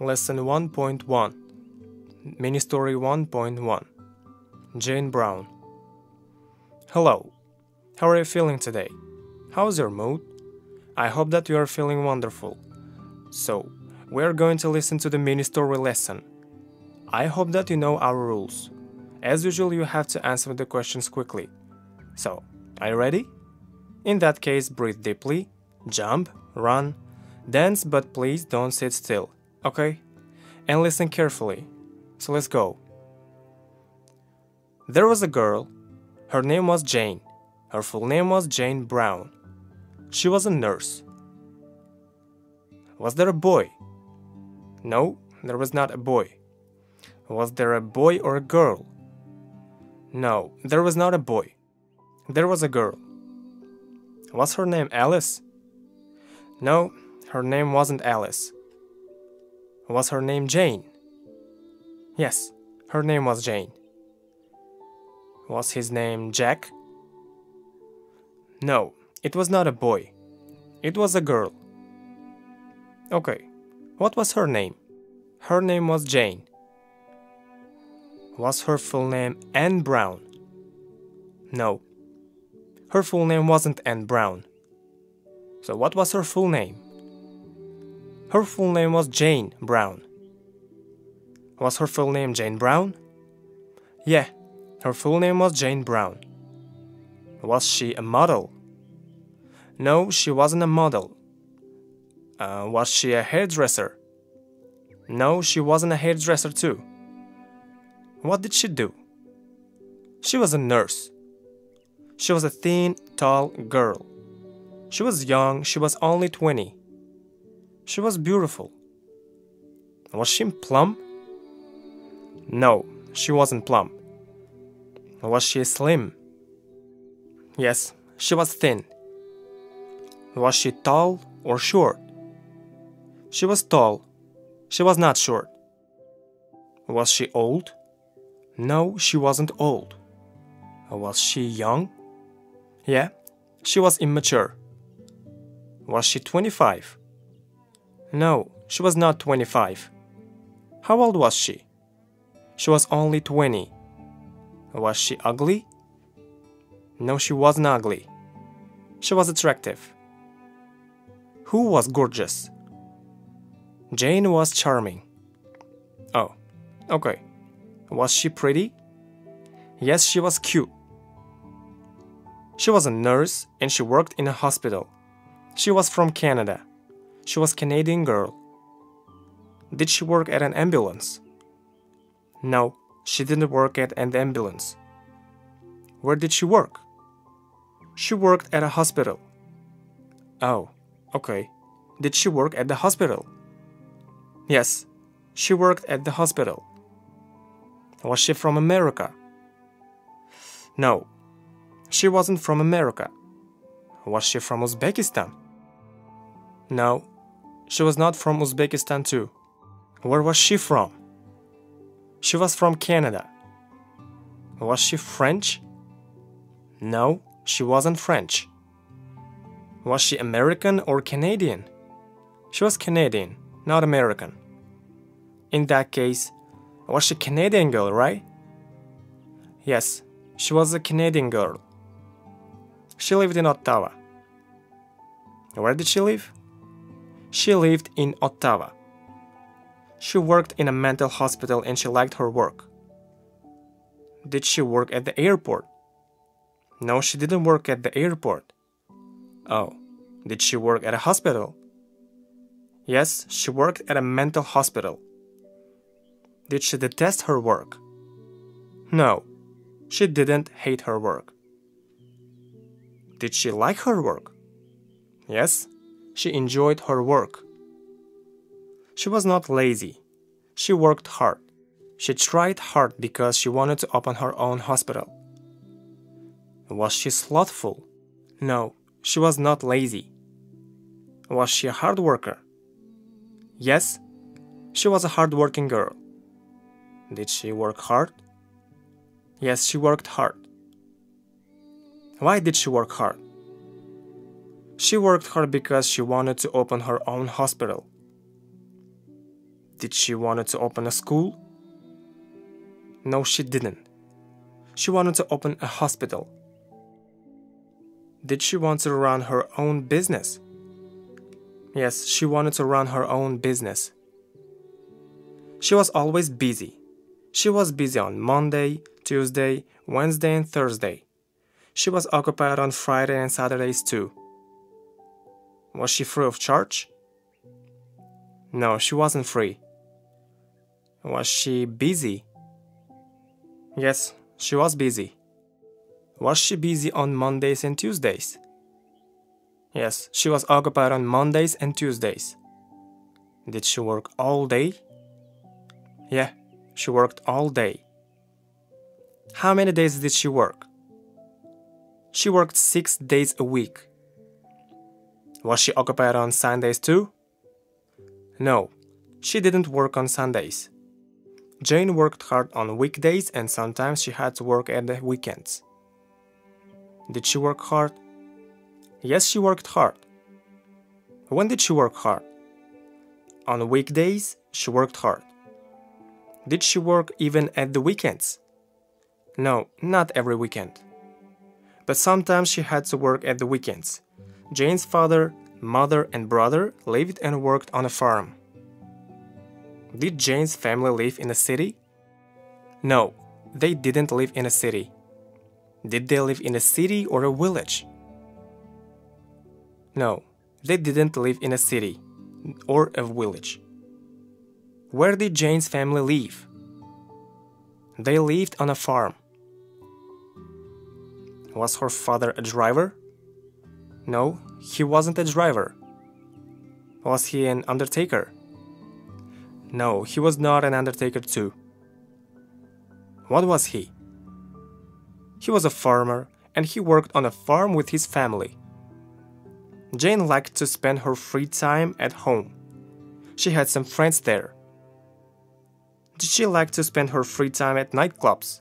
Lesson 1.1 Mini Story 1.1 Jane Brown. Hello, how are you feeling today? How's your mood? I hope that you are feeling wonderful. So, we are going to listen to the mini story lesson. I hope that you know our rules. As usual, you have to answer the questions quickly. So, are you ready? In that case, breathe deeply, jump, run, dance, but please don't sit still. Okay? And listen carefully. So let's go. There was a girl. Her name was Jane. Her full name was Jane Brown. She was a nurse. Was there a boy? No, there was not a boy. Was there a boy or a girl? No, there was not a boy. There was a girl. Was her name Alice? No, her name wasn't Alice. Was her name Jane? Yes, her name was Jane. Was his name Jack? No, it was not a boy. It was a girl. Okay, what was her name? Her name was Jane. Was her full name Anne Brown? No, her full name wasn't Anne Brown. So what was her full name? Her full name was Jane Brown. Was her full name Jane Brown? Yeah, her full name was Jane Brown. Was she a model? No, she wasn't a model. Was she a hairdresser? No, she wasn't a hairdresser too. What did she do? She was a nurse. She was a thin, tall girl. She was young, she was only 20. She was beautiful. Was she plump? No, she wasn't plump. Was she slim? Yes, she was thin. Was she tall or short? She was tall. She was not short. Was she old? No, she wasn't old. Was she young? Yeah, she was immature. Was she 25? No, she was not 25. How old was she? She was only 20. Was she ugly? No, she wasn't ugly. She was attractive. Who was gorgeous? Jane was charming. Oh, okay. Was she pretty? Yes, she was cute. She was a nurse and she worked in a hospital. She was from Canada. She was a Canadian girl. Did she work at an ambulance? No, she didn't work at an ambulance. Where did she work? She worked at a hospital. Oh, okay. Did she work at the hospital? Yes, she worked at the hospital. Was she from America? No, she wasn't from America. Was she from Uzbekistan? No, she was not from Uzbekistan too. Where was she from? She was from Canada. Was she French? No, she wasn't French. Was she American or Canadian? She was Canadian, not American. In that case, was she a Canadian girl, right? Yes, she was a Canadian girl. She lived in Ottawa. Where did she live? She lived in Ottawa. She worked in a mental hospital and she liked her work. Did she work at the airport? No, she didn't work at the airport. Oh, did she work at a hospital? Yes, she worked at a mental hospital. Did she detest her work? No, she didn't hate her work. Did she like her work? Yes, she enjoyed her work. She was not lazy. She worked hard. She tried hard because she wanted to open her own hospital. Was she slothful? No, she was not lazy. Was she a hard worker? Yes, she was a hard-working girl. Did she work hard? Yes, she worked hard. Why did she work hard? She worked hard because she wanted to open her own hospital. Did she wanted to open a school? No, she didn't. She wanted to open a hospital. Did she want to run her own business? Yes, she wanted to run her own business. She was always busy. She was busy on Monday, Tuesday, Wednesday, and Thursday. She was occupied on Friday and Saturdays too. Was she free of charge? No, she wasn't free. Was she busy? Yes, she was busy. Was she busy on Mondays and Tuesdays? Yes, she was occupied on Mondays and Tuesdays. Did she work all day? Yeah, she worked all day. How many days did she work? She worked 6 days a week. Was she occupied on Sundays too? No, she didn't work on Sundays. Jane worked hard on weekdays and sometimes she had to work at the weekends. Did she work hard? Yes, she worked hard. When did she work hard? On weekdays, she worked hard. Did she work even at the weekends? No, not every weekend. But sometimes she had to work at the weekends. Jane's father, mother, and brother lived and worked on a farm. Did Jane's family live in a city? No, they didn't live in a city. Did they live in a city or a village? No, they didn't live in a city or a village. Where did Jane's family live? They lived on a farm. Was her father a driver? No, he wasn't a driver. Was he an undertaker? No, he was not an undertaker too. What was he? He was a farmer and he worked on a farm with his family. Jane liked to spend her free time at home. She had some friends there. Did she like to spend her free time at nightclubs?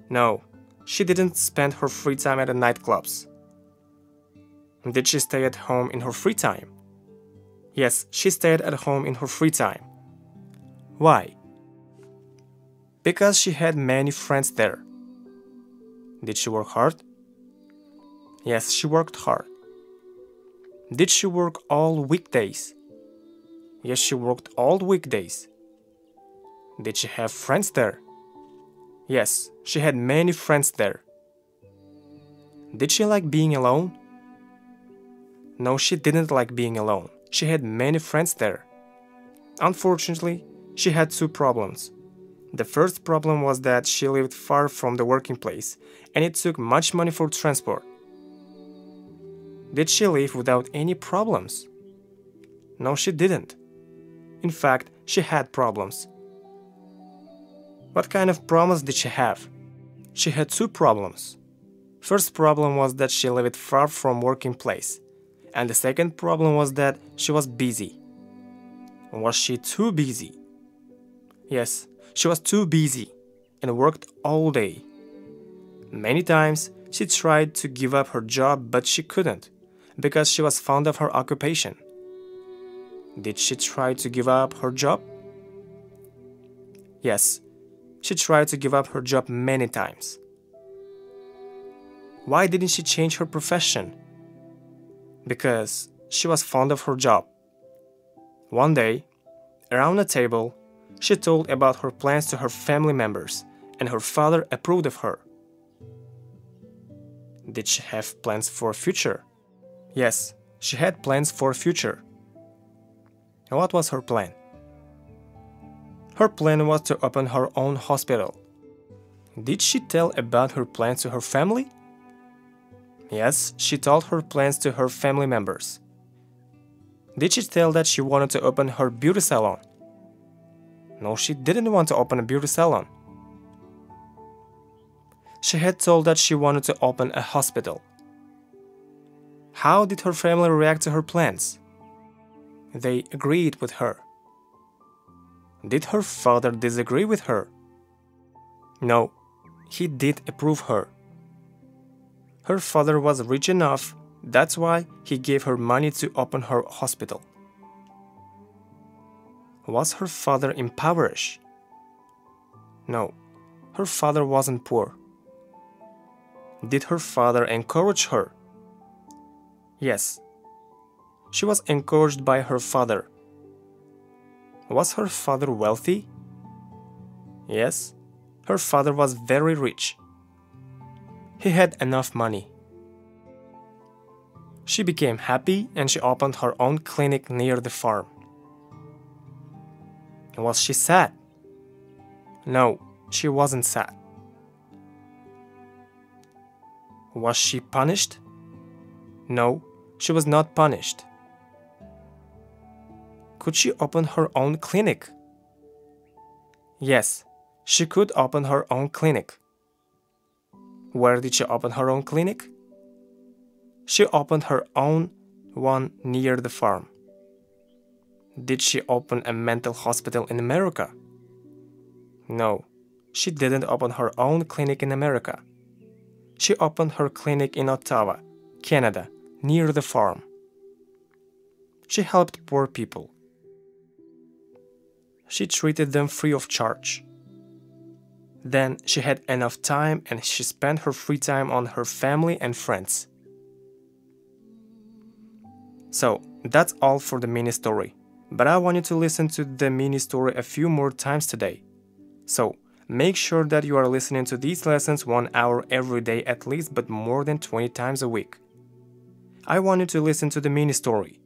No, she didn't spend her free time at the nightclubs. Did she stay at home in her free time? Yes, she stayed at home in her free time. Why? Because she had many friends there. Did she work hard? Yes, she worked hard. Did she work all weekdays? Yes, she worked all weekdays. Did she have friends there? Yes, she had many friends there. Did she like being alone? No, she didn't like being alone. She had many friends there. Unfortunately, she had two problems. The first problem was that she lived far from the working place and it took much money for transport. Did she live without any problems? No, she didn't. In fact, she had problems. What kind of problems did she have? She had two problems. First problem was that she lived far from working place, and the second problem was that she was busy. Was she too busy? Yes, she was too busy and worked all day. Many times she tried to give up her job, but she couldn't because she was fond of her occupation. Did she try to give up her job? Yes, she tried to give up her job many times. Why didn't she change her profession? Because she was fond of her job. One day, around a table, she told about her plans to her family members, and her father approved of her. Did she have plans for a future? Yes, she had plans for a future. What was her plan? Her plan was to open her own hospital. Did she tell about her plans to her family? Yes, she told her plans to her family members. Did she tell that she wanted to open her beauty salon? No, she didn't want to open a beauty salon. She had told that she wanted to open a hospital. How did her family react to her plans? They agreed with her. Did her father disagree with her? No, he did approve her. Her father was rich enough, that's why he gave her money to open her hospital. Was her father impoverished? No, her father wasn't poor. Did her father encourage her? Yes, she was encouraged by her father. Was her father wealthy? Yes, her father was very rich. He had enough money. She became happy and she opened her own clinic near the farm. Was she sad? No, she wasn't sad. Was she punished? No, she was not punished. Could she open her own clinic? Yes, she could open her own clinic. Where did she open her own clinic? She opened her own one near the farm. Did she open a mental hospital in America? No, she didn't open her own clinic in America. She opened her clinic in Ottawa, Canada, near the farm. She helped poor people. She treated them free of charge. Then she had enough time and she spent her free time on her family and friends. So, that's all for the mini story. But I want you to listen to the mini story a few more times today. So, make sure that you are listening to these lessons 1 hour every day at least, but more than 20 times a week. I want you to listen to the mini story.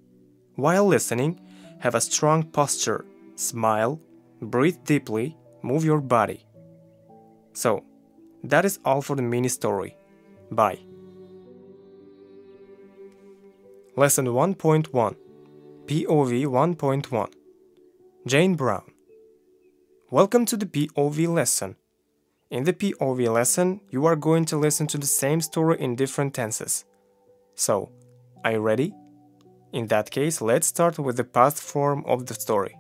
While listening, have a strong posture, smile, breathe deeply, move your body. So, that is all for the mini story. Bye. Lesson 1.1 POV 1.1 Jane Brown. Welcome to the POV lesson. In the POV lesson, you are going to listen to the same story in different tenses. So, are you ready? In that case, let's start with the past form of the story.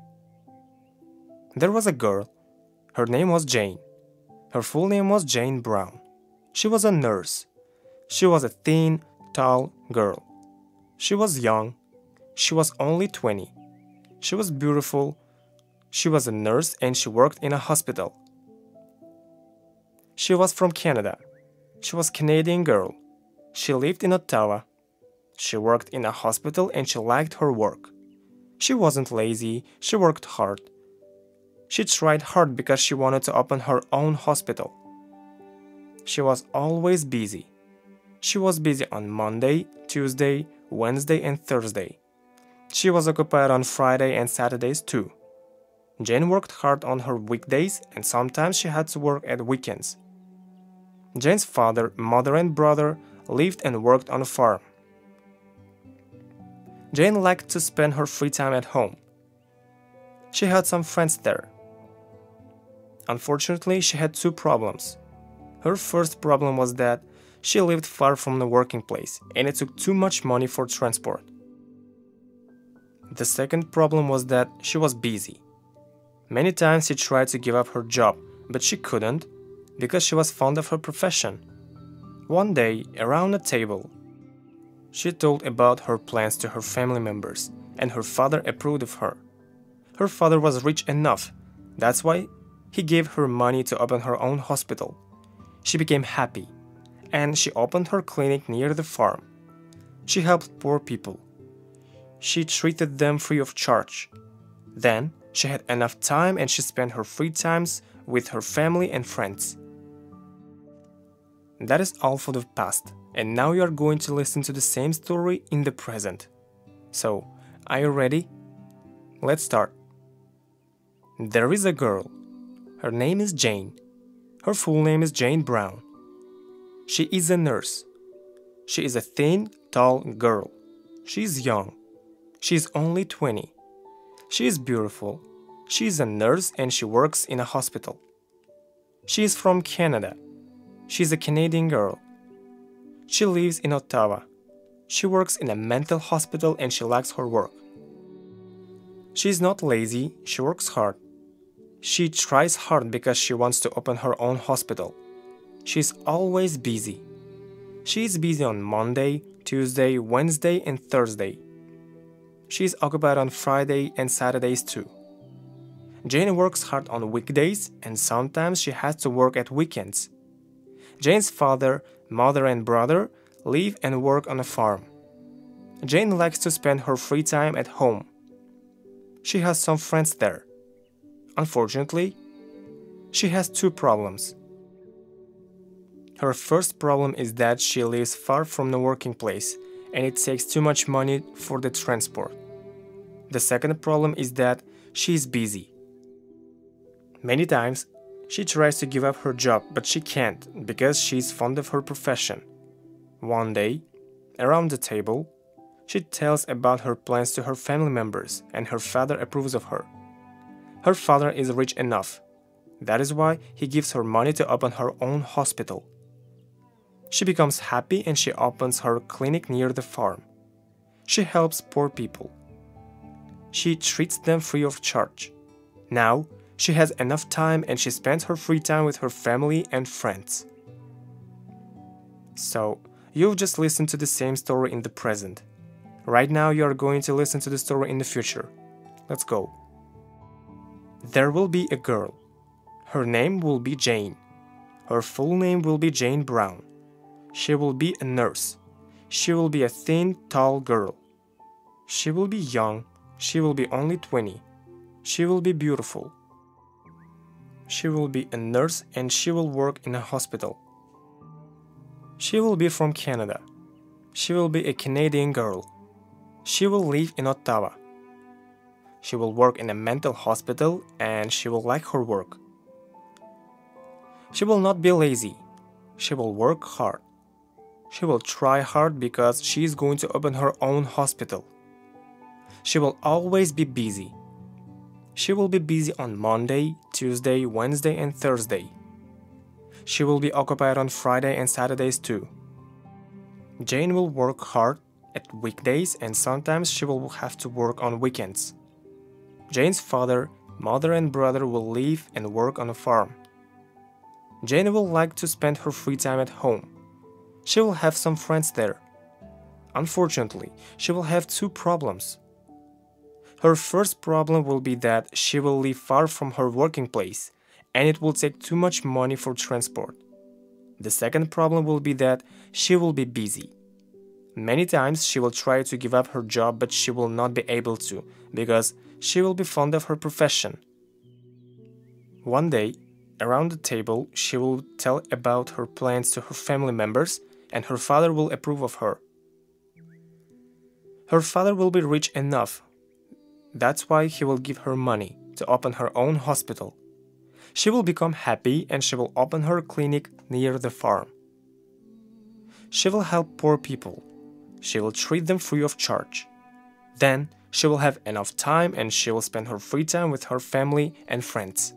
There was a girl. Her name was Jane. Her full name was Jane Brown. She was a nurse. She was a thin, tall girl. She was young. She was only 20. She was beautiful. She was a nurse and she worked in a hospital. She was from Canada. She was a Canadian girl. She lived in Ottawa. She worked in a hospital and she liked her work. She wasn't lazy. She worked hard. She tried hard because she wanted to open her own hospital. She was always busy. She was busy on Monday, Tuesday, Wednesday and Thursday. She was occupied on Friday and Saturdays too. Jane worked hard on her weekdays and sometimes she had to work at weekends. Jane's father, mother and brother lived and worked on a farm. Jane liked to spend her free time at home. She had some friends there. Unfortunately, she had two problems. Her first problem was that she lived far from the working place and it took too much money for transport. The second problem was that she was busy. Many times she tried to give up her job, but she couldn't because she was fond of her profession. One day, around a table, she told about her plans to her family members, and her father approved of her. Her father was rich enough, that's why he gave her money to open her own hospital. She became happy, and she opened her clinic near the farm. She helped poor people. She treated them free of charge. Then, she had enough time and she spent her free times with her family and friends. That is all for the past, and now you are going to listen to the same story in the present. So, are you ready? Let's start. There is a girl. Her name is Jane. Her full name is Jane Brown. She is a nurse. She is a thin, tall girl. She is young. She is only 20. She is beautiful. She is a nurse and she works in a hospital. She is from Canada. She is a Canadian girl. She lives in Ottawa. She works in a mental hospital and she likes her work. She is not lazy, she works hard. She tries hard because she wants to open her own hospital. She is always busy. She is busy on Monday, Tuesday, Wednesday, and Thursday. She is occupied on Friday and Saturdays too. Jane works hard on weekdays and sometimes she has to work at weekends. Jane's father, mother, and brother live and work on a farm. Jane likes to spend her free time at home. She has some friends there. Unfortunately, she has two problems. Her first problem is that she lives far from the working place and it takes too much money for the transport. The second problem is that she is busy. Many times, she tries to give up her job, but she can't because she is fond of her profession. One day, around the table, she tells about her plans to her family members and her father approves of her. Her father is rich enough. That is why he gives her money to open her own hospital. She becomes happy and she opens her clinic near the farm. She helps poor people. She treats them free of charge. Now, she has enough time and she spends her free time with her family and friends. So, you've just listened to the same story in the present. Right now you are going to listen to the story in the future. Let's go. There will be a girl. Her name will be Jane. Her full name will be Jane Brown. She will be a nurse. She will be a thin, tall girl. She will be young. She will be only 20. She will be beautiful. She will be a nurse and she will work in a hospital. She will be from Canada. She will be a Canadian girl. She will live in Ottawa. She will work in a mental hospital and she will like her work. She will not be lazy. She will work hard. She will try hard because she is going to open her own hospital. She will always be busy. She will be busy on Monday, Tuesday, Wednesday, and Thursday. She will be occupied on Friday and Saturdays too. Jane will work hard at weekdays and sometimes she will have to work on weekends. Jane's father, mother, and brother will live and work on a farm. Jane will like to spend her free time at home. She will have some friends there. Unfortunately, she will have two problems. Her first problem will be that she will live far from her working place and it will take too much money for transport. The second problem will be that she will be busy. Many times she will try to give up her job but she will not be able to because she will be fond of her profession. One day, around the table, she will tell about her plans to her family members and her father will approve of her. Her father will be rich enough. That's why he will give her money to open her own hospital. She will become happy and she will open her clinic near the farm. She will help poor people. She will treat them free of charge. Then she will have enough time and she will spend her free time with her family and friends.